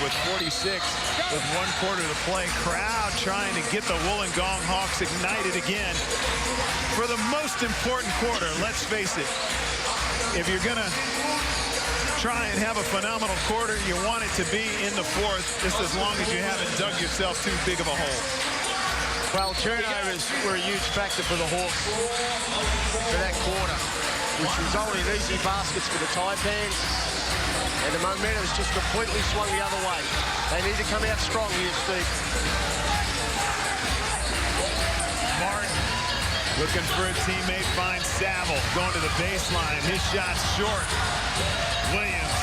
with 46 with 1 quarter to play. Crowd trying to get the Wollongong Hawks ignited again for the most important quarter. Let's face it, if you're going to try and have a phenomenal quarter, you want it to be in the fourth, just as long as you haven't dug yourself too big of a hole. Well, turnovers were a huge factor for the Hawks for that quarter, which resulted in easy baskets for the Taipans. And the momentum has just completely swung the other way. They need to come out strong here, Steve. Martin looking for a teammate, finds Saville going to the baseline. His shot's short. Williams,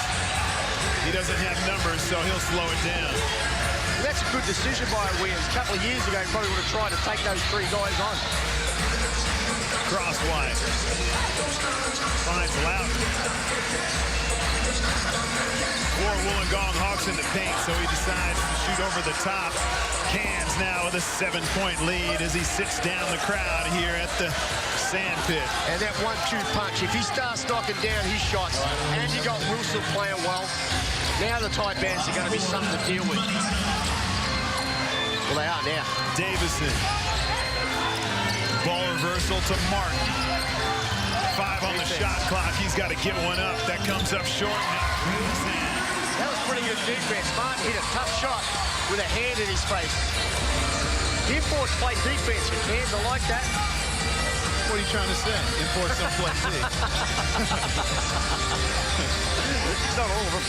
he doesn't have numbers, so he'll slow it down. That's a good decision by Williams. A couple of years ago, he probably would have tried to take those 3 guys on. Cross wide. Finds Loudon. 4 Wollongong Hawks in the paint, so he decides to shoot over the top. Cairns now with a 7-point lead as he sits down the crowd here at the sand pit. And that 1-2 punch, if he starts knocking down his shots, and you got Wilson playing well, now the Taipans are going to be something to deal with. Well, they are now. Davison. Ball reversal to Martin. 5 on the shot clock. He's got to get one up. That comes up short. That was pretty good defense. Martin hit a tough shot with a hand in his face. The imports play defense with hands. I like that. What are you trying to say? Imports don't play D. Not all of them.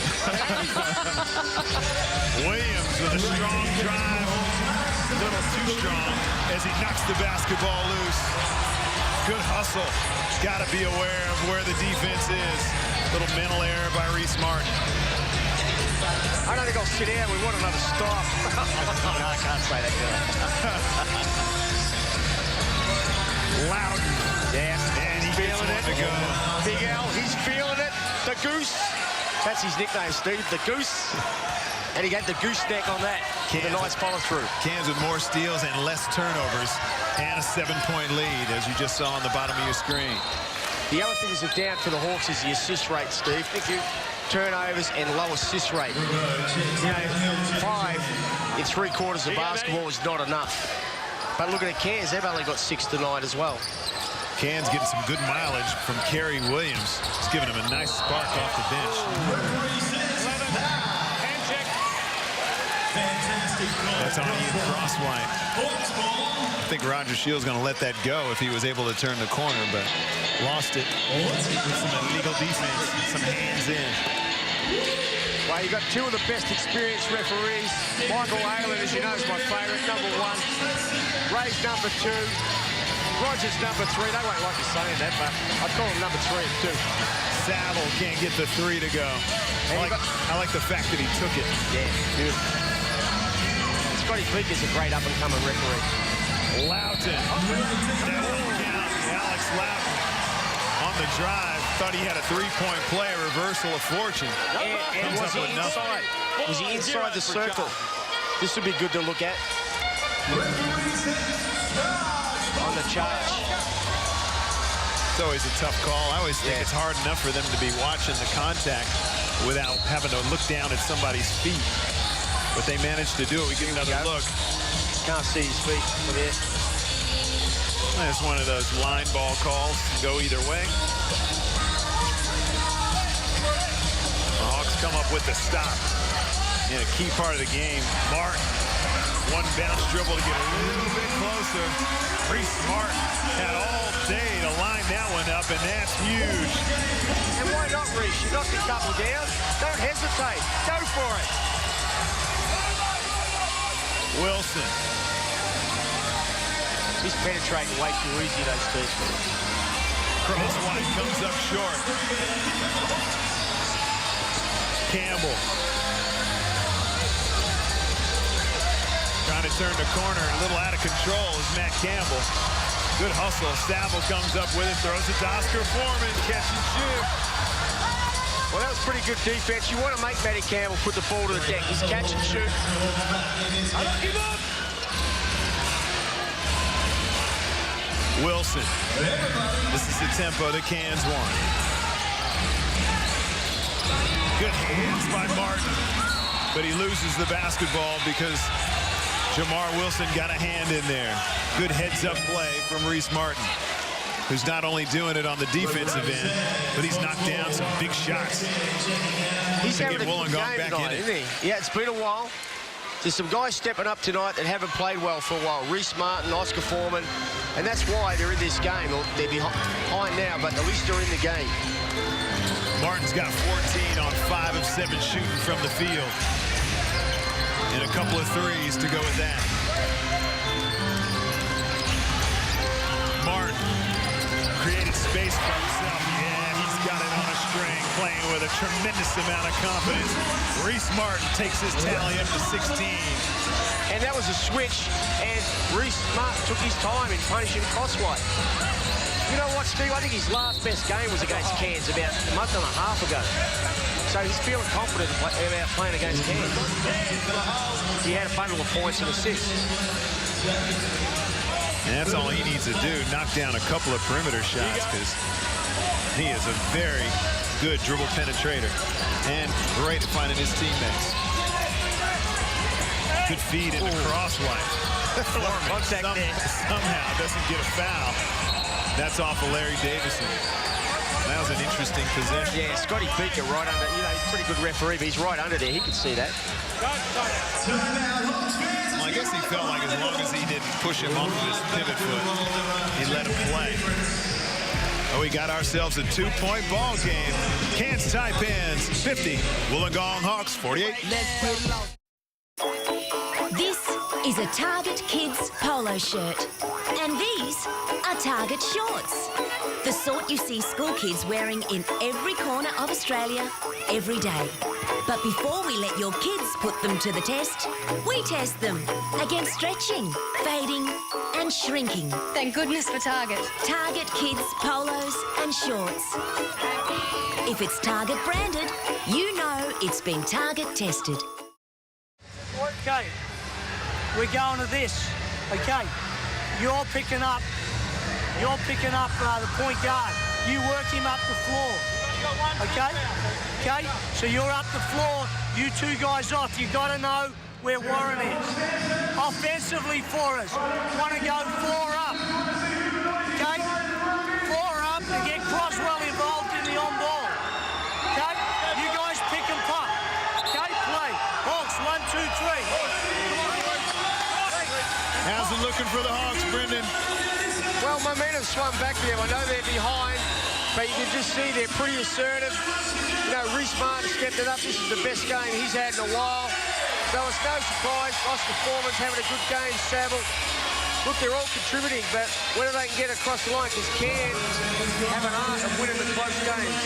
Williams with a strong drive. A little too strong as he knocks the basketball loose. Good hustle. Got to be aware of where the defense is. Little mental error by Reese Martin. I don't think I'll sit down. We want another stop. No, I can't say that, girl. Loudon. Yeah, and he feeling it. To go. Big Al, he's feeling it. The Goose. That's his nickname, Steve. The Goose. And he got the gooseneck on that. With a nice follow-through. Cairns with more steals and less turnovers. And a 7-point lead, as you just saw on the bottom of your screen. The other thing that's down for the Hawks is the assist rate, Steve. Thank you. Turnovers and low assist rate. You know, 5 in 3 quarters of basketball is not enough. But looking at Cairns, they've only got 6 tonight as well. Cairns getting some good mileage from Kerry Williams. It's giving him a nice spark off the bench. That's on Ian Crosswhite. I think Roger Shields going to let that go if he was able to turn the corner, but lost it. Some illegal defense, some hands in. Well, you've got 2 of the best experienced referees. Michael Aylen, as you know, is my favourite, number 1. Ray's number 2. Rogers number 3. They won't like you saying that, but I'd call him number 3 too. Saville can't get the 3 to go. I like the fact that he took it. Yeah, beautiful. Scotty Peak is a great up-and-coming referee. Loudon. That won't count. Alex Loudon on the drive. Thought he had a 3-point play, a reversal of fortune. And was he inside? Was he inside the circle? This would be good to look at. On the charge. It's always a tough call. I always think it's hard enough for them to be watching the contact without having to look down at somebody's feet. But they managed to do it. We get another look. Can't see his feet from here. That's one of those line ball calls. Go either way. The Hawks come up with the stop in a key part of the game. Martin, 1 bounce dribble to get a little bit closer. Reese Martin had all day to line that one up, and that's huge. And why not, Reese? You knocked a couple down. Don't hesitate. Go for it. Wilson. He's penetrating way too easy, those two. Crosswhite comes up short. Campbell. Trying to turn the corner, a little out of control is Matt Campbell. Good hustle. Saville comes up with it, throws it to Oscar Foreman, catch and shoot. Well, that was pretty good defense. You want to make Matty Campbell put the ball to the deck. He's catch and shoot. I don't give up. Wilson. This is the tempo that Cairns want. Good hands by Martin. but he loses the basketball because Jamar Wilson got a hand in there. Good heads-up play from Reese Martin, who's not only doing it on the defensive end, but he's knocked down some big shots. He's having a good game back tonight, isn't he? Yeah, it's been a while. There's some guys stepping up tonight that haven't played well for a while. Reese Martin, Oscar Foreman, and that's why they're in this game. They're behind now, but at least they're in the game. Martin's got 14 on 5 of 7 shooting from the field. And a couple of threes to go with that. Martin created space for himself. Yeah, he's got it on a string, playing with a tremendous amount of confidence. Reese Martin takes his tally up to 16. And that was a switch, and Reese Martin took his time in punishing Cosway. You know what, Steve? I think his last best game was against Cairns about a month and a half ago. So he's feeling confident about playing against Cairns. He had a bundle of points and assists. And that's all he needs to do, knock down a couple of perimeter shots, because he is a very good dribble penetrator and great at finding his teammates. Good feed in the crossline. Contact there. Somehow doesn't get a foul. That's off of Larry Davison. That was an interesting possession. Yeah, Scotty Beaker right under. You know, he's a pretty good referee, but he's right under there. He could see that. Well, I guess he felt like as long as he didn't push him off of his pivot foot, he let him play. Oh, we got ourselves a 2-point ball game. Cairns Taipans 50, Wollongong Hawks 48. This is a Target Kids polo shirt. And these are Target shorts. The sort you see school kids wearing in every corner of Australia every day. But before we let your kids put them to the test, we test them against stretching, fading and shrinking. Thank goodness for Target. Target Kids polos and shorts. If it's Target branded, you know it's been Target tested. Okay, we're going to this. Okay, you're picking up the point guard. You work him up the floor. Okay, so you're up the floor. You two guys off. You got to know where Warren is. Offensively for us, want to go 4 up. Okay, 4 up and get Croswell involved in the on ball. Okay, you guys pick and pop. Okay, play. Hawks 1, 2, 3. How's it looking for the Hawks, Brendan? Well, momentum swung back to them. I know they're behind, but you can just see they're pretty assertive. You know, Reese Martin stepped it up. This is the best game he's had in a while. So it's no surprise. Oscar Foreman's having a good game. Saville. Look, they're all contributing, but whether they can get across the line, because Cairns have an art of winning the close games.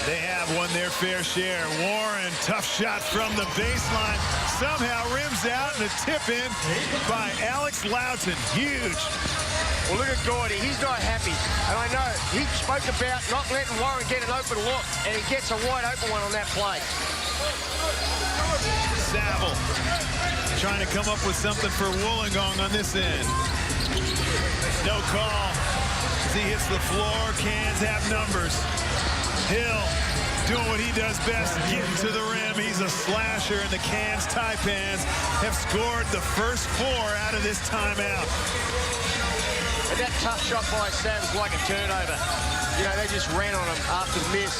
They have won their fair share. Warren, tough shot from the baseline. Somehow rims out and a tip in by Alex Loughton. Huge. Well, look at Gordy. He's not happy. And I know he spoke about not letting Warren get an open look, and he gets a wide open one on that play. Saville trying to come up with something for Wollongong on this end. No call as he hits the floor. Cairns have numbers. Hill doing what he does best, getting to the rim. He's a slasher, and the Cairns Taipans have scored the first 4 out of this timeout. And that tough shot by Sam was like a turnover. You know, they just ran on him after the miss.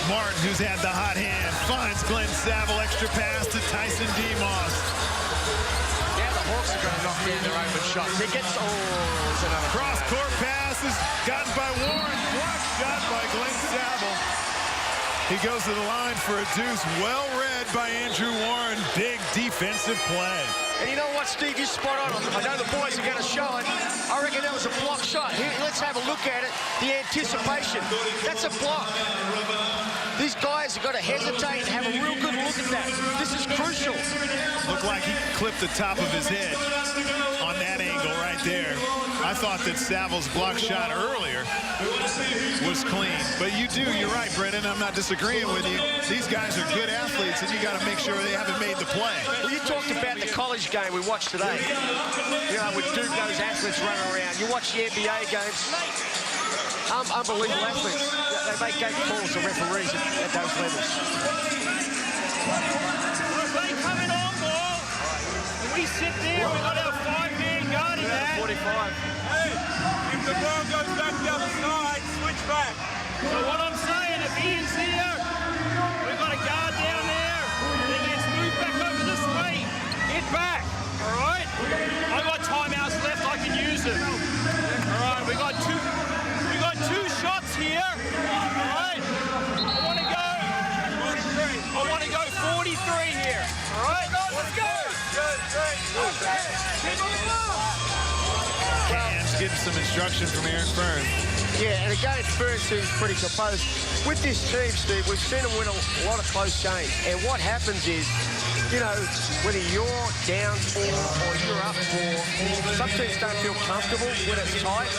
Martin, who's had the hot hand, finds Glenn Saville. Extra pass to Tyson DeMoss. Now the Hawks are going to knock down their open shots. They get it's another Cross-court pass is gotten by Warren. Block shot by Glenn Saville. He goes to the line for a deuce. Well read by Andrew Warren. Big defensive play. And you know what, Steve? You're spot on. I know the boys are going to show it. I reckon that was a block shot. Here, let's have a look at it. The anticipation. That's a block. These guys have got to hesitate and have a real good look at that. This is crucial. Looked like he clipped the top of his head on that angle right there. I thought that Saville's block shot earlier was clean. But you're right, Brendan. I'm not disagreeing with you. These guys are good athletes, and you got to make sure they haven't made the play. Well, you talked about the college game we watched today. You know, with Duke, those athletes running around. You watch the NBA games. unbelievable athletes. They make great calls to referees at those levels. They coming on ball. We sit there, we've got our 5-man guarding that. 45. Hey, if the ball goes back the other side, switch back. So what I'm saying, if Ian's here, we've got a guard down there. Then gets moved back over this way. Get back, all right? I've got timeouts left, I can use them. All right, we got two shots here. All right, I want to go 43 here. All right, let's go. Cairns getting some instruction from Aaron Fern. Yeah, and again, Fern seems pretty composed. With this team, Steve, we've seen them win a lot of close games. And what happens is, you know, whether you're down 4 or you're up 4, some teams don't feel comfortable when it's tight.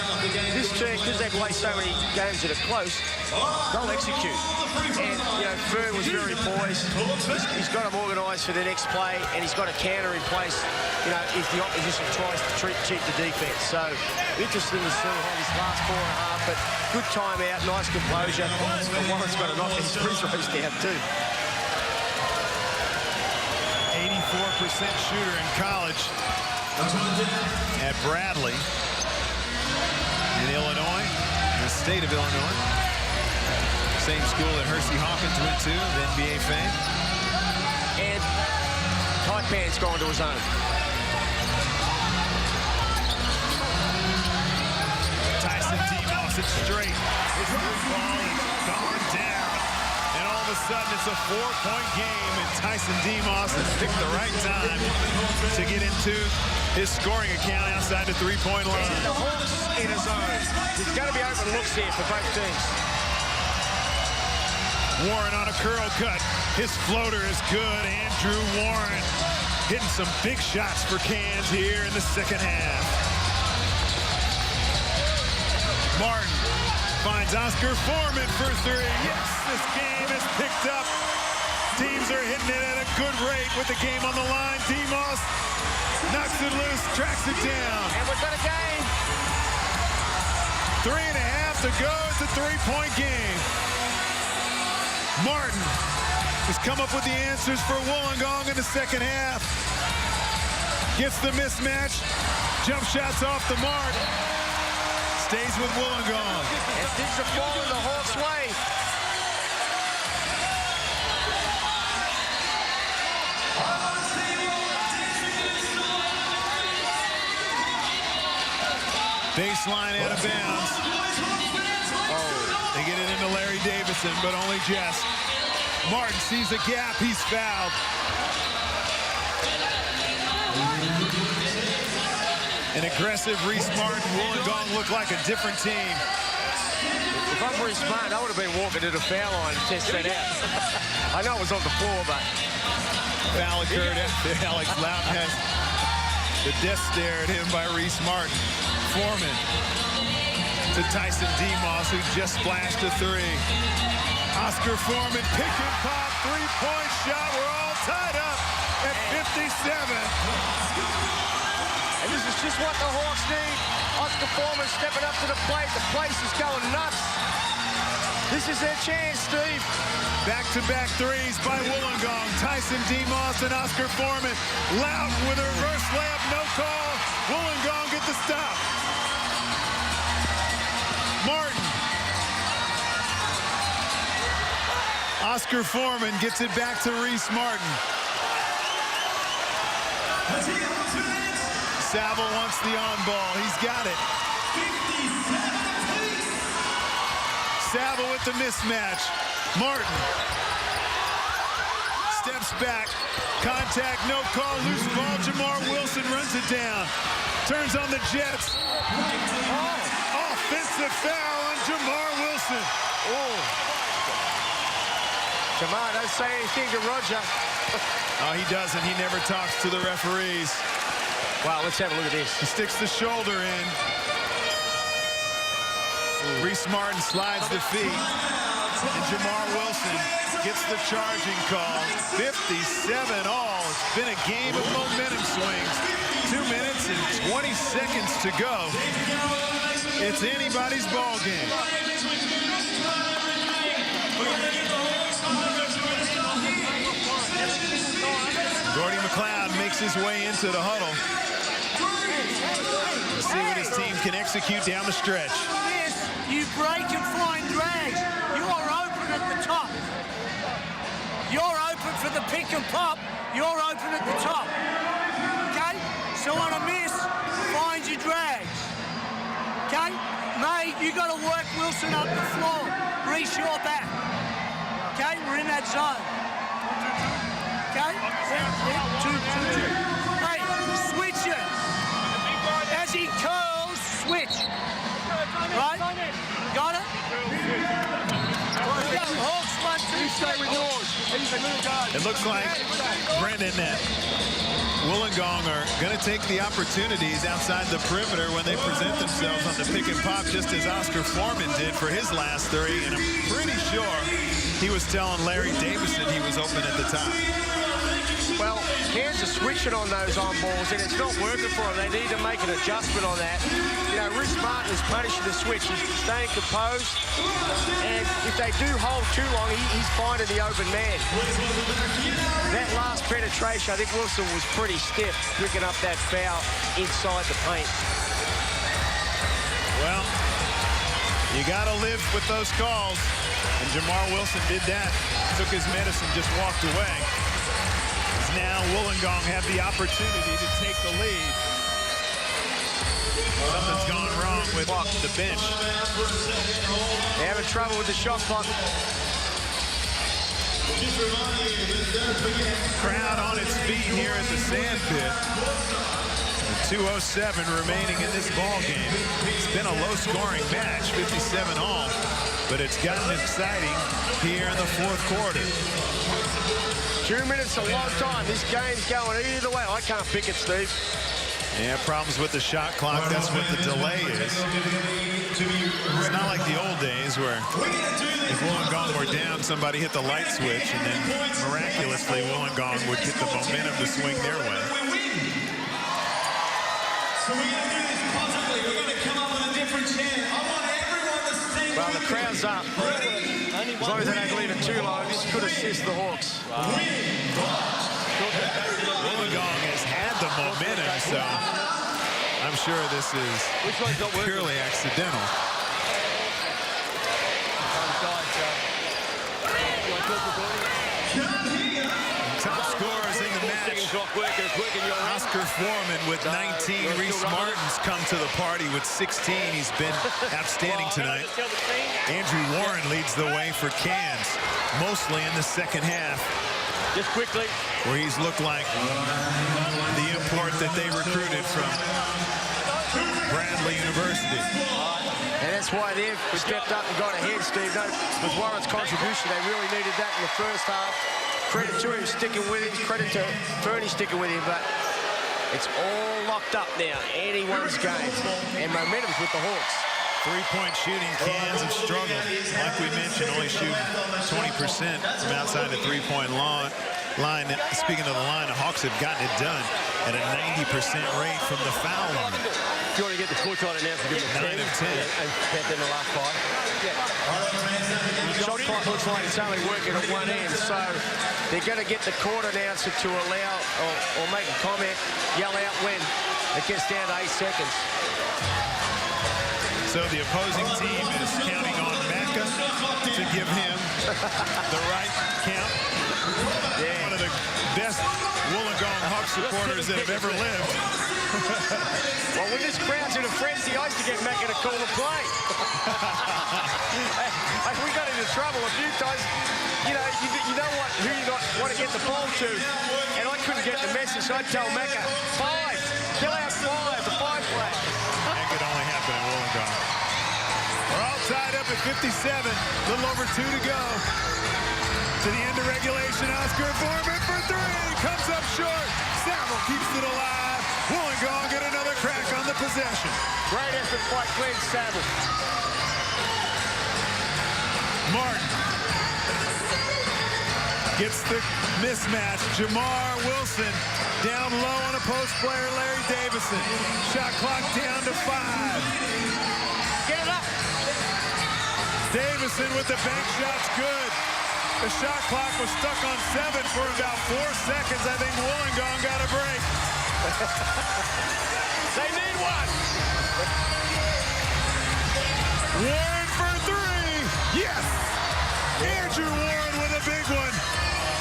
This team, because they play so many games that are close, they'll execute. And, you know, Fern was very poised. He's got them organised for the next play, and he's got a counter in place, you know, if the opposition tries to cheat the defence. So, interesting to see how this last 4.5, but good timeout, nice composure. And Warren's got to knock his free throws down too. 84% shooter in college at Bradley in Illinois, the state of Illinois. Same school that Hersey Hawkins went to, the NBA fame. And Taipans going to his own. Tyson Demos, it's straight. His third ball is gone down. And all of a sudden, it's a 4-point game, and Tyson Demos has picked the right time to get into his scoring account outside the three-point line. And the Hawks in his own. There's going to be open looks here for both teams. Warren on a curl cut. His floater is good. Andrew Warren hitting some big shots for Cairns here in the second half. Martin finds Oscar Foreman for 3. Yes, this game is picked up. Teams are hitting it at a good rate with the game on the line. Demos knocks it loose, tracks it down. And we've got a game. 3.5 to go. It's a 3-point game. Martin has come up with the answers for Wollongong in the second half. Gets the mismatch. Jump shots off the mark. Stays with Wollongong. And things are falling the Hawks' way. Baseline out of bounds. They get it into Larry Davison, but only just. Martin sees a gap. He's fouled. An aggressive Reese Martin. Wollongong looked like a different team. If I'm Reese Martin, I would have been walking to the foul line to test that out. I know it was on the floor, but... Foul occurred after Alex Loudon has the death stare at him by Reese Martin. Foreman to Tyson Demos, who just splashed a 3. Oscar Foreman, pick and pop, 3-point shot. We're all tied up at 57. And this is just what the Hawks need. Oscar Foreman stepping up to the plate. The place is going nuts. This is their chance, Steve. Back-to-back threes by Wollongong. Tyson Demos and Oscar Foreman. Loudon with a reverse layup, no call. Wollongong get the stop. Martin. Oscar Foreman gets it back to Reese Martin. Saville wants the on-ball. He's got it. Saville with the mismatch. Martin steps back. Contact, no call, loose ball. Jamar Wilson runs it down. Turns on the Jets. Offensive foul on Jamar Wilson. Jamar, don't say anything to Roger. Oh, he doesn't. He never talks to the referees. Wow, let's have a look at this. He sticks the shoulder in. Reese Martin slides the feet. And Jamar Wilson gets the charging call. 57 all. It's been a game of momentum swings. 2 minutes and 20 seconds to go. It's anybody's ball game. works his way into the huddle. Let's see what his team can execute down the stretch. Yes, you break and find drags. You're open at the top. You're open for the pick and pop. You're open at the top. Okay? So on a miss, find your drags. Okay? Mate, you got to work Wilson up the floor. Reach your back. Okay? We're in that zone. Okay? 2-2. Hey, switch it. As he curls, switch. Right? Got it? Hawks, 1-2, stay with yours. It looks like, Brendan, that Wollongong are going to take the opportunities outside the perimeter when they present themselves on the pick and pop, just as Oscar Foreman did for his last three. And I'm pretty sure he was telling Larry Davison he was open at the top. Well, Cairns are switching on those on balls, and it's not working for them. They need to make an adjustment on that. You know, Rhys Martin is punishing the switch. He's staying composed, and if they do hold too long, he's finding the open man. That last penetration, I think Wilson was pretty stiff, picking up that foul inside the paint. Well, you got to live with those calls, and Jamar Wilson did that. Took his medicine, just walked away. Now Wollongong have the opportunity to take the lead. Something's gone wrong with the bench. They're having trouble with the shot clock. Crowd on its feet here at the sand pit. 2:07 remaining in this ball game. It's been a low-scoring match, 57 all, but it's gotten exciting here in the fourth quarter. 2 minutes a long time. This game's going either way. I can't pick it, Steve. Yeah, problems with the shot clock. That's what the delay is. It's not like the old days where if Wollongong were down, somebody hit the light switch, and then miraculously Wollongong would get the momentum to swing their way. So we're going to do this positively. We're going to come up with a different chant. I want everyone to sing. Well, the crowd's up. As long as they don't leave it too long, this could assist the Hawks. Wollongong has had the momentum, so I'm sure this is purely accidental. Top scorers in the match. Oscar Foreman with 19. Rhys Martin's come to the party with 16. He's been outstanding tonight. Andrew Warren leads the way for Cairns, mostly in the second half. Just quickly, where he's looked like the import that they recruited from Bradley University. and that's why they've stepped up and got ahead, Steve. No, with Warren's contribution, they really needed that in the first half. Credit to him sticking with him, credit to Fernie sticking with him, but it's all locked up now. Anyone's game, and momentum's with the Hawks. Three-point shooting, Cairns have struggled. Like we mentioned, only shooting 20% from outside the three-point line. Speaking of the line, the Hawks have gotten it done at a 90% rate from the foul line. If you want to get the court on it now, give them 9 of 10. And then the last 5. Shot clock looks like it's only working at one end, so they're going to get the court announcer to allow or make a comment, yell out when it gets down to 8 seconds. So the opposing team is counting on Macca to give him the right count. Yeah. One of the best Wollongong Hawk supporters that have ever lived. Well, when this crowd's in a frenzy, I used to get Macca to call the play. We got into trouble a few times. You know, you know what, who you want to get the ball to, and I couldn't get the message, so I'd tell Macca, 5, kill out 5, the 5 play. That could only happen in Wollongong. We're all tied up at 57. A little over 2 to go. To the end of regulation, Oscar Foreman for 3. Comes up short. Saville keeps it alive. Wollongong get another crack on the possession. Great effort by Glenn Saville. Martin gets the mismatch. Jamar Wilson down low on a post player, Larry Davison. Shot clock down to 5. Get it up. Davison with the bank shot's good. The shot clock was stuck on 7 for about 4 seconds. I think Wollongong got a break. They need one. Warren for 3. Yes! Andrew Warren with a big one.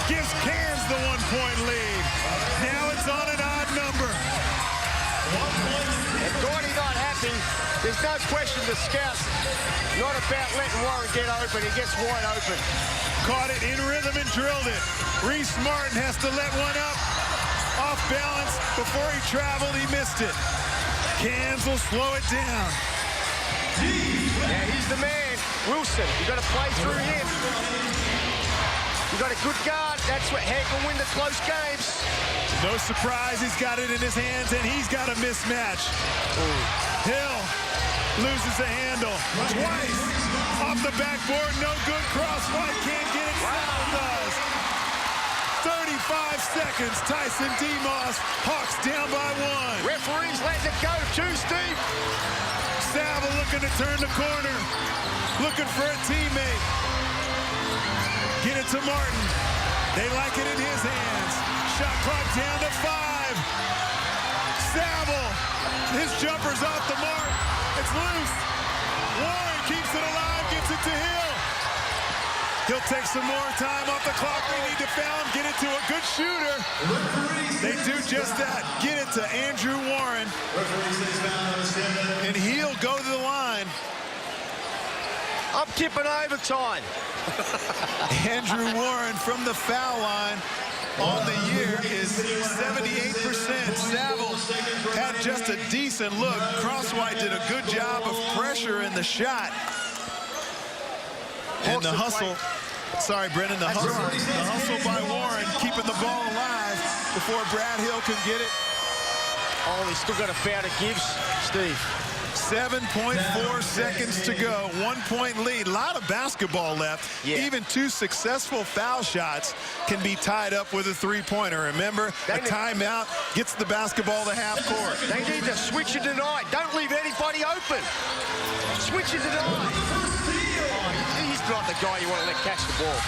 Gives Cairns the 1-point lead. Now it's on an odd number. And Gordy not happy. There's no question the scouts not about letting Warren get open. He gets wide open. Caught it in rhythm and drilled it. Reese Martin has to let one up. Off balance before he traveled. He missed it. Cairns will slow it down. Yeah, he's the man. Wilson, you got to play through him. You got a good guard. That's what Hank will win the close games. No surprise, he's got it in his hands, and he's got a mismatch. Ooh. Hill loses the handle twice. Off the backboard, no good. Cross-white can't get it. Wow. Does. 35 seconds. Tyson Demos. Hawks down by 1. Referees letting it go too, Steve. Saville looking to turn the corner. Looking for a teammate. Get it to Martin. They like it in his hands. Shot clock down to 5. Saville. His jumper's off the mark. It's loose. Warren keeps it alive, gets it to Hill. He'll take some more time off the clock. They need to foul him, get it to a good shooter. They do just that. Get it to Andrew Warren. And he'll go to the line. I'm tipping overtime. Andrew Warren from the foul line on the year is 78%. Saville had just a decent look. Crosswhite did a good job of pressure in the shot. And the hustle, sorry, Brendan, the hustle by Warren, keeping the ball alive before Brad Hill can get it. Oh, he's still got a foul to give, Steve. 7.4 seconds to go. 1-point lead. A lot of basketball left. Yeah. Even 2 successful foul shots can be tied up with a 3-pointer. Remember, a timeout gets the basketball to half court. They need to switch and deny. Don't leave anybody open. Switch and deny. He's not the guy you want to let catch the ball.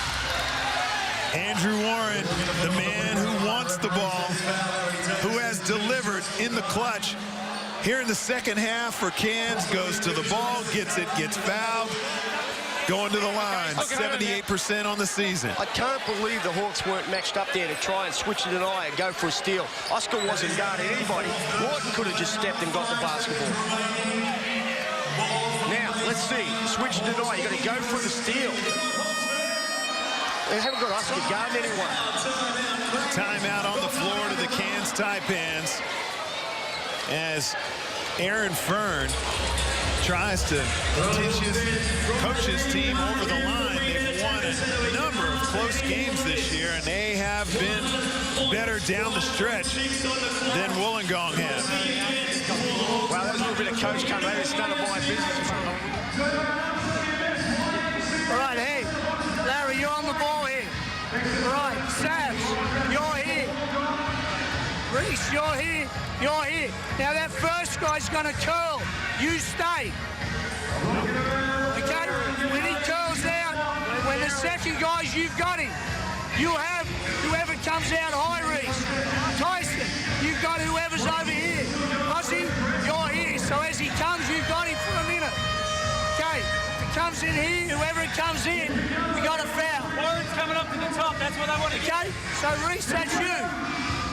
Andrew Warren, the man who wants the ball, who has delivered in the clutch. Here in the second half for Cairns, goes to the ball, gets it, gets fouled, going to the line, 78% on the season. I can't believe the Hawks weren't matched up there to try and switch and deny and go for a steal. Oscar wasn't guarding anybody. Wharton could have just stepped and got the basketball. Now, let's see, switch and deny, you got to go for the steal. They haven't got Oscar guarding anyone. Timeout on the floor to the Cairns Taipans as Aaron Fern tries to coach his team over the line. They've won a number of close games this year, and they have been better down the stretch than Wollongong has. Well, that was a little bit of coach come out. It's none of my business. All right, hey, Larry, you're on the ball here. All right, Savs, you're here. Reese, you're here. You're here. Now that first guy's going to curl. You stay. Okay? When he curls out, when the second guy's, you've got him. You have whoever comes out high, Reese. Tyson, you've got whoever's over here. Ozzy, you're here. So as he comes, you've got him for a minute. Okay? If he comes in here, whoever it comes in, we got a foul. Warren's coming up to the top. That's what I want to get. Okay? So Reese, that's you.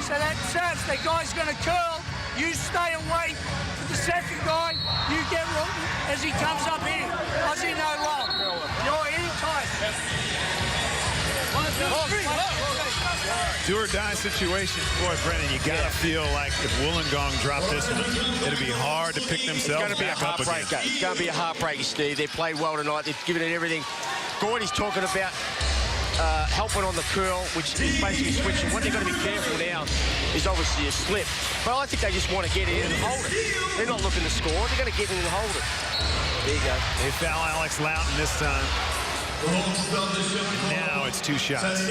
So that serves. That guy's going to curl. You stay away for the second guy. You get as he comes up here. Ozzy, no long. You're in tight. Do or die situation. Boy, Brennan, you got to feel like if Wollongong dropped this one, it'll be hard to pick themselves back up again. It's going to be a heartbreaker, Steve. They played well tonight. They've given it everything. Gordy's talking about helping on the curl, which is basically switching. What they've got to be careful now is obviously a slip. But I think they just want to get in and hold it. They're not looking to score. They're going to get in and hold it. There you go. They foul Alex Loughton this time. And now it's 2 shots.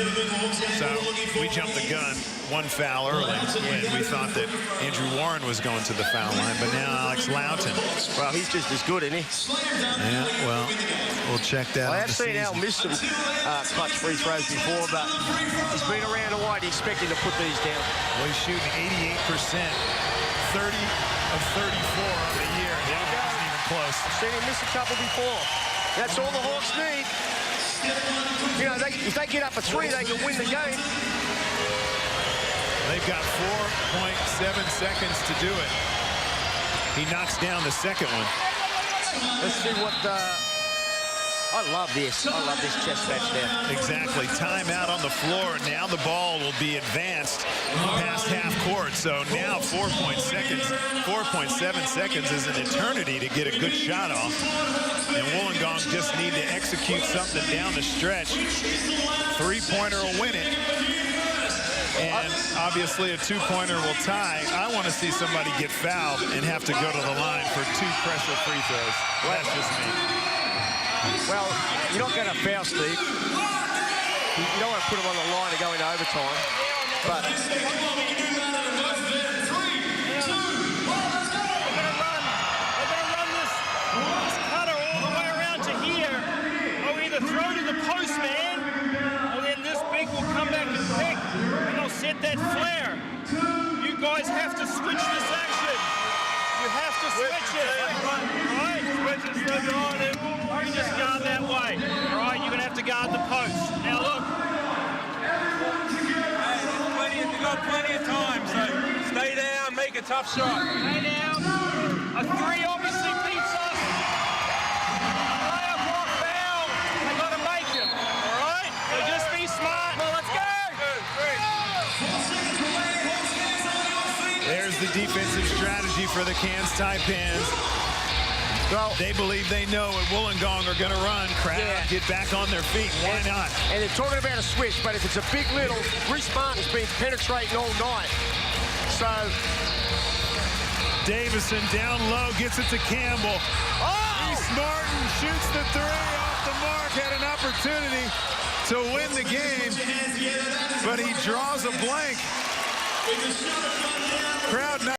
So we jumped the gun, 1 foul early, and we thought that Andrew Warren was going to the foul line, but now Alex Loughton. Well, he's just as good, isn't he? Yeah, well, we'll check that out. I have seen Al miss some clutch free throws before, but he's been around a while. Do you expect him to put these down? Well, he's shooting 88%, 30 of 34 on the year. He wasn't even close. I've seen him miss a couple before. That's all the Hawks need. You know, if they get up a 3, they can win the game. They've got 4.7 seconds to do it. He knocks down the second one. Let's see what... I love this. I love this chess match now. Exactly. Timeout on the floor. Now the ball will be advanced past half court. So now 4.7 seconds is an eternity to get a good shot off. And Wollongong just need to execute something down the stretch. 3-pointer will win it. And obviously a 2-pointer will tie. I want to see somebody get fouled and have to go to the line for 2 pressure free throws. That's just me. Well, you're not going to foul Steve. You don't want to put him on the line to go into overtime. But set that flare. You guys have to switch this action. You have to switch it. Right? Switch it, switch it on him. You just guard that way. All right, you're going to have to guard the post. Now look. You've got plenty of time, so stay down, make a tough shot. Stay down. A 3 obviously beats us. Player block foul. They got to make him. All right? So just be smart. Well, let's go. There's the defensive strategy for the Cairns Taipans. well, They believe they know what Wollongong are going to run. Crowd, get back on their feet. Why not? and they're talking about a switch, but if it's a big little, Reece Martin's been penetrating all night. So Davison down low, gets it to Campbell. Reece Martin shoots the 3 off the mark, had an opportunity to win the game, but he draws a blank. Crowd not